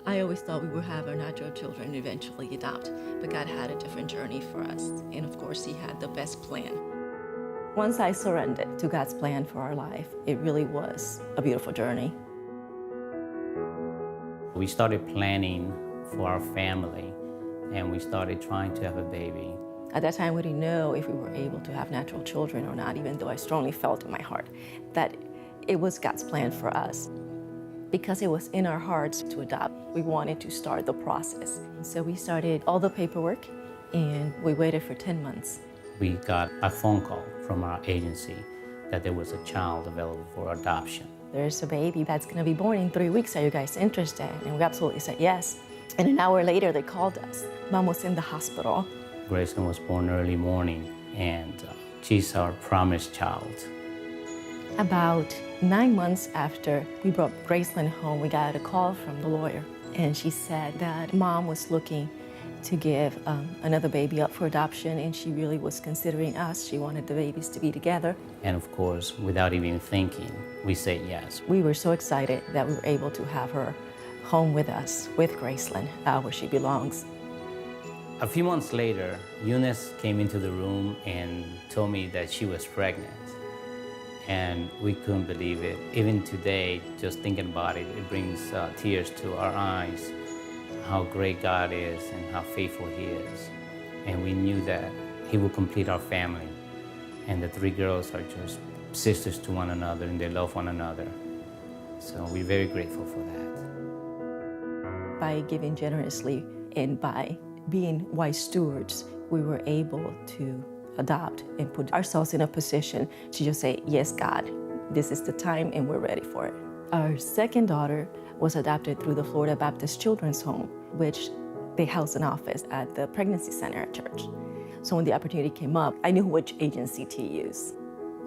I always thought we would have our natural children and eventually adopt, but God had a different journey for us. And of course, He had the best plan. Once I surrendered to God's plan for our life, it really was a beautiful journey. We started planning for our family, and we started trying to have a baby. At that time, we didn't know if we were able to have natural children or not, even though I strongly felt in my heart that it was God's plan for us. Because it was in our hearts to adopt, we wanted to start the process. So we started all the paperwork, and we waited for 10 months. We got a phone call from our agency that there was a child available for adoption. There's a baby that's gonna be born in 3 weeks. Are you guys interested? And we absolutely said yes. And an hour later, they called us. Mom was in the hospital. Grayson was born early morning, and she's our promised child. About 9 months after we brought Graceland home, we got a call from the lawyer. And she said that Mom was looking to give another baby up for adoption, and she really was considering us. She wanted the babies to be together. And of course, without even thinking, we said yes. We were so excited that we were able to have her home with us, with Graceland, where she belongs. A few months later, Eunice came into the room and told me that she was pregnant. And we couldn't believe it. Even today, just thinking about it, it brings tears to our eyes, how great God is and how faithful He is. And we knew that He will complete our family. And the three girls are just sisters to one another, and they love one another. So we're very grateful for that. By giving generously and by being wise stewards, we were able to adopt and put ourselves in a position to just say, yes, God, this is the time and we're ready for it. Our second daughter was adopted through the Florida Baptist Children's Home, which they house an office at the pregnancy center at church. So when the opportunity came up, I knew which agency to use.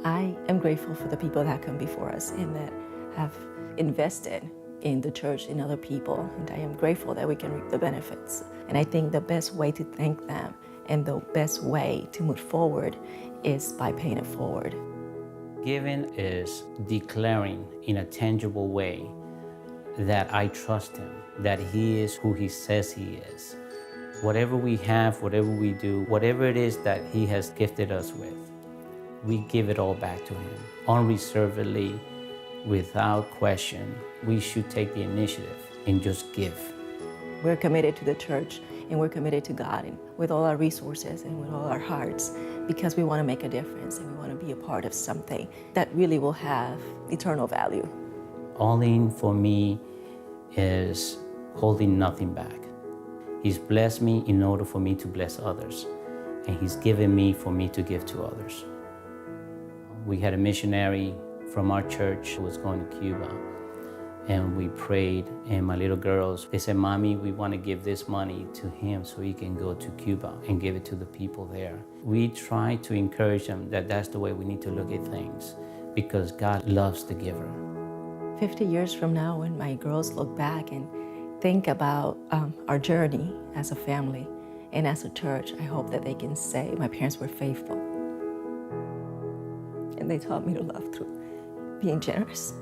I am grateful for the people that come before us and that have invested in the church and other people, and I am grateful that we can reap the benefits. And I think the best way to thank them and the best way to move forward is by paying it forward. Giving is declaring in a tangible way that I trust Him, that He is who He says He is. Whatever we have, whatever we do, whatever it is that He has gifted us with, we give it all back to Him, unreservedly, without question. We should take the initiative and just give. We're committed to the church, and we're committed to God, and with all our resources and with all our hearts, because we want to make a difference and we want to be a part of something that really will have eternal value. All in for me is holding nothing back. He's blessed me in order for me to bless others, and He's given me for me to give to others. We had a missionary from our church who was going to Cuba, and we prayed, and my little girls, they said, Mommy, we want to give this money to him so he can go to Cuba and give it to the people there. We try to encourage them that that's the way we need to look at things, because God loves the giver. 50 years from now, when my girls look back and think about our journey as a family and as a church, I hope that they can say, my parents were faithful. And they taught me to love through being generous.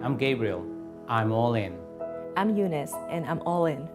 I'm Gabriel. I'm all in. I'm Eunice, and I'm all in.